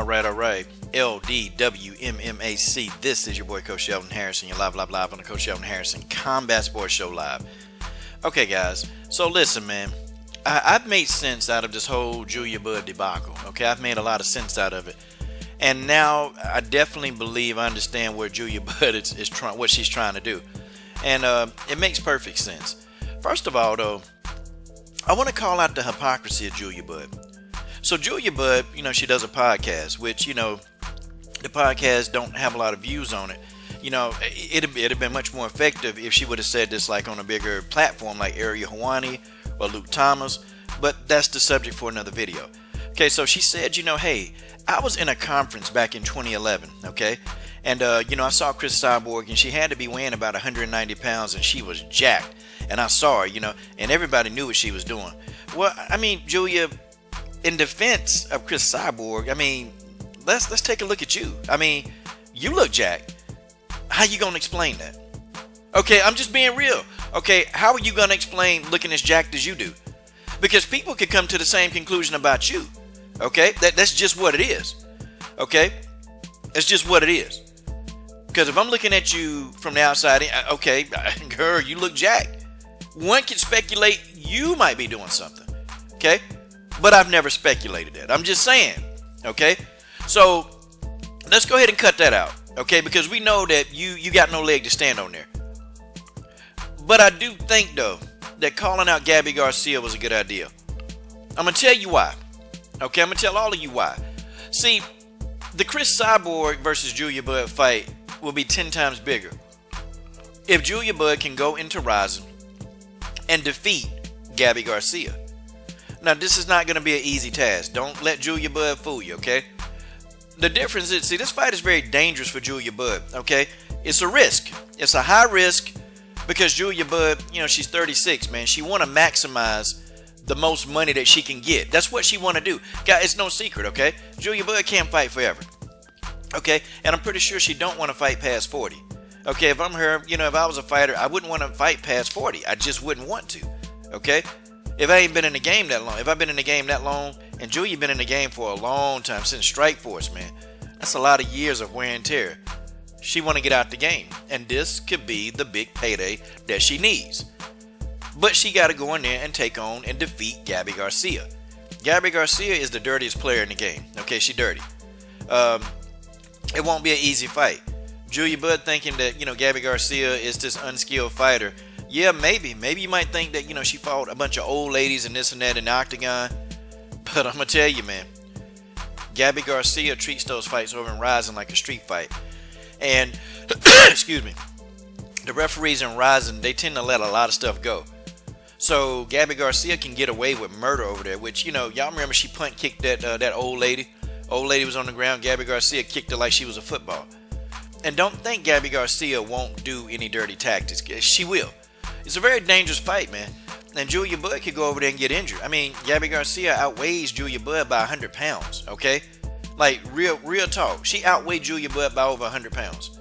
All right. LDWMMAC. This is your boy Coach Sheldon Harrison. You're live on the Coach Sheldon Harrison Combat Sports Show live. Okay, guys. So listen, man. I've made sense out of this whole Julia Budd debacle. Okay, I've made a lot of sense out of it, and now I definitely believe I understand where Julia Budd is trying, what she's trying to do, and it makes perfect sense. First of all, though, I want to call out the hypocrisy of Julia Budd. So Julia Budd, she does a podcast, which, the podcast don't have a lot of views on it. It'd have been much more effective if she would have said this like on a bigger platform like Ariel Helwani or Luke Thomas, but that's the subject for another video. Okay, so she said, hey, I was in a conference back in 2011, okay? And, I saw Cris Cyborg, and she had to be weighing about 190 pounds, and she was jacked. And I saw her, and everybody knew what she was doing. Well, Julia, in defense of Cris Cyborg, let's take a look at you. You look jacked. How you gonna explain that? Okay, I'm just being real. Okay, how are you gonna explain looking as jacked as you do? Because people could come to the same conclusion about you. Okay, that's just what it is. Okay, that's just what it is. Because if I'm looking at you from the outside, okay, girl, you look jacked. One can speculate you might be doing something. Okay, but I've never speculated that. I'm just saying. Okay, so let's go ahead and cut that out. Okay, because we know that you got no leg to stand on there. But I do think, though, that calling out Gabi Garcia was a good idea. I'm going to tell you why. Okay, I'm going to tell all of you why. See, the Cris Cyborg versus Julia Budd fight will be 10 times bigger if Julia Budd can go into Rising and defeat Gabi Garcia. Now, this is not going to be an easy task. Don't let Julia Budd fool you, okay? The difference is, see, this fight is very dangerous for Julia Budd, okay? It's a risk. It's a high risk because Julia Budd, she's 36, man. She want to maximize the most money that she can get. That's what she want to do. Guys, it's no secret, okay? Julia Budd can't fight forever, okay? And I'm pretty sure she don't want to fight past 40. Okay, if I'm her, if I was a fighter, I wouldn't want to fight past 40. I just wouldn't want to, okay? If I ain't been in the game that long, if I've been in the game that long, and Julia been in the game for a long time, since Strikeforce, man, that's a lot of years of wear and tear. She want to get out the game, and this could be the big payday that she needs. But she got to go in there and take on and defeat Gabi Garcia. Gabi Garcia is the dirtiest player in the game. Okay, she dirty. It won't be an easy fight. Julia Budd thinking that, Gabi Garcia is this unskilled fighter. Yeah, maybe. Maybe you might think that, she fought a bunch of old ladies and this and that in the octagon. But I'm going to tell you, man, Gabi Garcia treats those fights over in Rising like a street fight. And, excuse me, the referees in Rising, they tend to let a lot of stuff go. So Gabi Garcia can get away with murder over there, which, y'all remember she punt kicked that old lady. Old lady was on the ground. Gabi Garcia kicked her like she was a football. And don't think Gabi Garcia won't do any dirty tactics. She will. It's a very dangerous fight, man. And Julia Budd could go over there and get injured. Gabi Garcia outweighs Julia Budd by 100 pounds, okay? Like, real talk. She outweighed Julia Budd by over 100 pounds.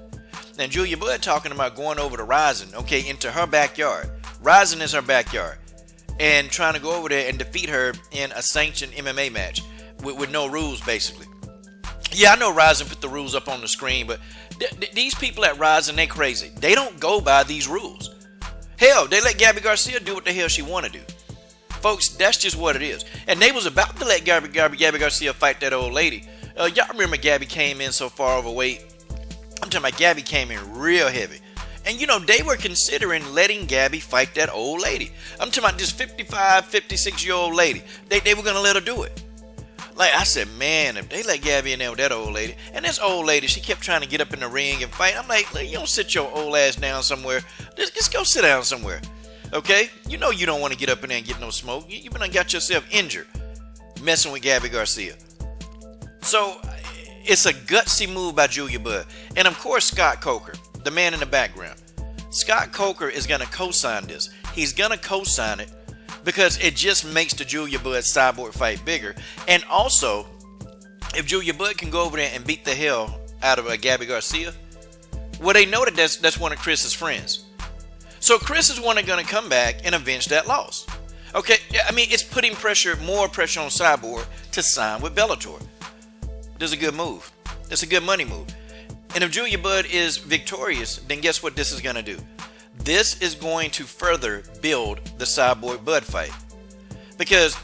And Julia Budd talking about going over to Rising, okay, into her backyard. Rising is her backyard. And trying to go over there and defeat her in a sanctioned MMA match with no rules, basically. Yeah, I know Rising put the rules up on the screen, but these people at Rising, they crazy. They don't go by these rules. Hell, they let Gabi Garcia do what the hell she want to do. Folks, that's just what it is. And they was about to let Gabi Garcia fight that old lady. Y'all remember Gabi came in so far overweight. I'm talking about Gabi came in real heavy. And, they were considering letting Gabi fight that old lady. I'm talking about this 55, 56-year-old lady. They were going to let her do it. Like, I said, man, if they let Gabi in there with that old lady. And this old lady, she kept trying to get up in the ring and fight. I'm like, you don't sit your old ass down somewhere. Just go sit down somewhere. Okay? You don't want to get up in there and get no smoke. You've been got yourself injured messing with Gabi Garcia. So, it's a gutsy move by Julia Budd. And, of course, Scott Coker, the man in the background. Scott Coker is going to co-sign this. He's going to co-sign it because it just makes the Julia Budd Cyborg fight bigger. And also, if Julia Budd can go over there and beat the hell out of Gabi Garcia, well, they know that that's one of Chris's friends. So Cris is going to come back and avenge that loss. Okay, it's putting more pressure on Cyborg to sign with Bellator. This is a good move. It's a good money move. And if Julia Budd is victorious, then guess what this is going to do? This is going to further build the Cyborg Budd fight. Because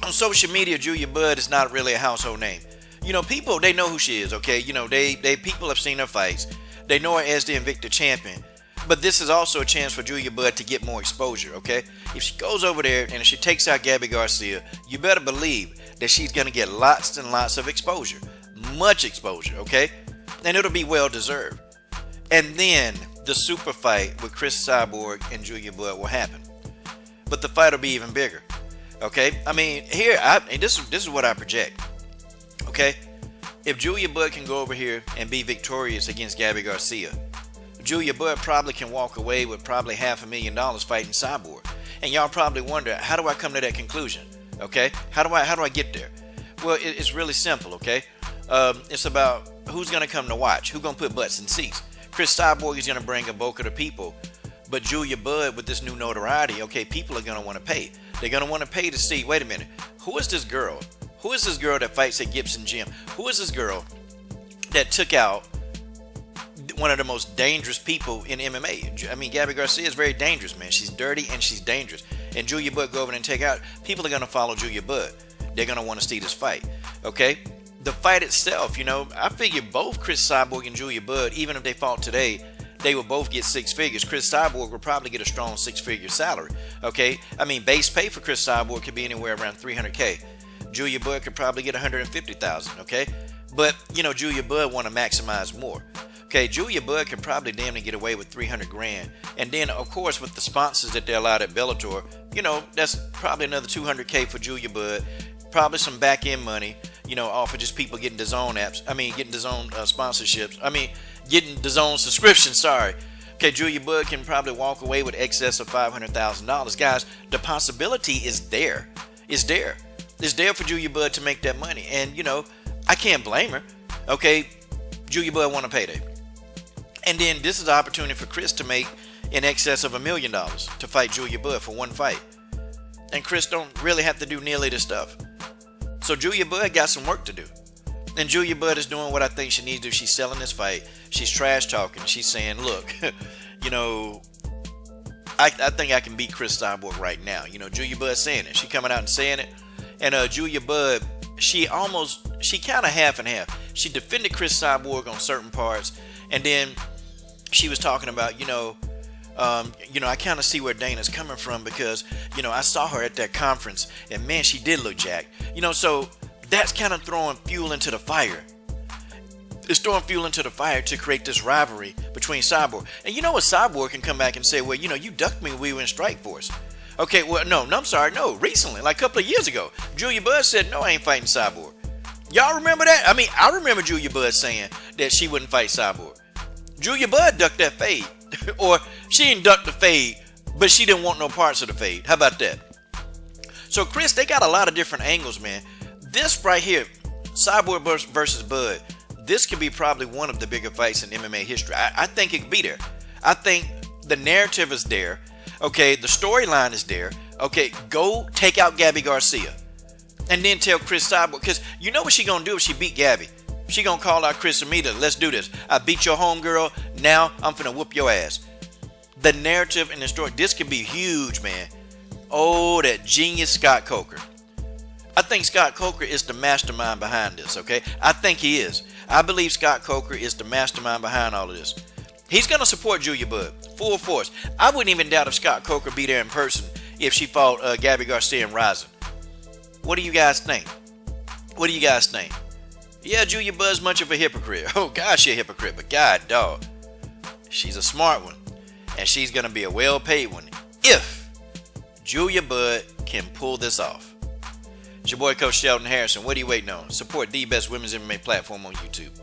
on social media, Julia Budd is not really a household name. You know, people, they know who she is, okay? You know, people have seen her fights. They know her as the Invicta champion. But this is also a chance for Julia Budd to get more exposure, okay? If she goes over there and if she takes out Gabi Garcia, you better believe that she's going to get lots and lots of exposure. Much exposure, okay? And it'll be well deserved. And then the super fight with Cris Cyborg and Julia Budd will happen. But the fight will be even bigger, okay? I mean, this is what I project, okay? If Julia Budd can go over here and be victorious against Gabi Garcia, Julia Budd probably can walk away with probably $500,000 fighting Cyborg. And y'all probably wonder, how do I come to that conclusion? Okay, how do I get there? Well, it's really simple. Okay, it's about who's gonna come to watch, who's gonna put butts in seats. Cris Cyborg is gonna bring a bulk of the people, but Julia Budd with this new notoriety, okay, people are gonna want to pay. They're gonna want to pay to see. Wait a minute, who is this girl? Who is this girl that fights at Gibson Gym? Who is this girl that took out one of the most dangerous people in MMA? I mean, Gabi Garcia is very dangerous, man. She's dirty and she's dangerous. And Julia Budd go over and take out. People are going to follow Julia Budd. They're going to want to see this fight. Okay? The fight itself, you know, I figure both Cris Cyborg and Julia Budd, even if they fought today, they will both get six figures. Cris Cyborg will probably get a strong six-figure salary. Okay? I mean, base pay for Cris Cyborg could be anywhere around $300K. Julia Budd could probably get $150,000. Okay? But, you know, Julia Budd want to maximize more. Okay, Julia Budd can probably damn near get away with $300,000. And then, of course, with the sponsors that they're allowed at Bellator, you know, that's probably another $200K for Julia Budd. Probably some back-end money, you know, off of just people getting the zone apps. I mean, getting the zone sponsorships. I mean, getting the zone subscription, sorry. Okay, Julia Budd can probably walk away with excess of $500,000. Guys, the possibility is there. It's there. It's there for Julia Budd to make that money. And, you know, I can't blame her. Okay, Julia Budd want a payday. And then this is the opportunity for Cris to make in excess of $1 million to fight Julia Budd for one fight. And Cris don't really have to do nearly this stuff. So Julia Budd got some work to do. And Julia Budd is doing what I think she needs to do. She's selling this fight. She's trash talking. She's saying, look, you know, I think I can beat Cris Cyborg right now. You know, Julia Budd saying it. She coming out and saying it. And Julia Budd, she kind of half and half. She defended Cris Cyborg on certain parts. And then she was talking about, you know, I kind of see where Dana's coming from because, you know, I saw her at that conference and man, she did look jacked. You know, so that's kind of throwing fuel into the fire. It's throwing fuel into the fire to create this rivalry between Cyborg. And you know what, Cyborg can come back and say, well, you know, you ducked me when we were in Strike Force. Okay, well, no, I'm sorry. No, recently, like a couple of years ago, Julia Budd said, no, I ain't fighting Cyborg. Y'all remember that? I mean, I remember Julia Budd saying that she wouldn't fight Cyborg. Julia Budd ducked that fade. Or she didn't duck the fade, but she didn't want no parts of the fade. How about that? So, Cris, they got a lot of different angles, man. This right here, Cyborg versus Budd, this could be probably one of the bigger fights in MMA history. I think it could be there. I think the narrative is there. Okay, the storyline is there. Okay, go take out Gabi Garcia. And then tell Cris Cyborg, because you know what she gonna do if she beat Gabi? She gonna call out Cris immediately. Let's do this. I beat your homegirl. Now I'm finna whoop your ass. The narrative and the story. This could be huge, man. Oh, that genius Scott Coker. I think Scott Coker is the mastermind behind this, okay? I think he is. I believe Scott Coker is the mastermind behind all of this. He's gonna support Julia Budd full force. I wouldn't even doubt if Scott Coker be there in person if she fought Gabi Garcia and Rising. What do you guys think? What do you guys think? Yeah, Julia Budd's much of a hypocrite. Oh, gosh, she's a hypocrite. But God, dog, she's a smart one. And she's going to be a well-paid one if Julia Budd can pull this off. It's your boy, Coach Sheldon Harrison. What are you waiting on? Support the best women's MMA platform on YouTube.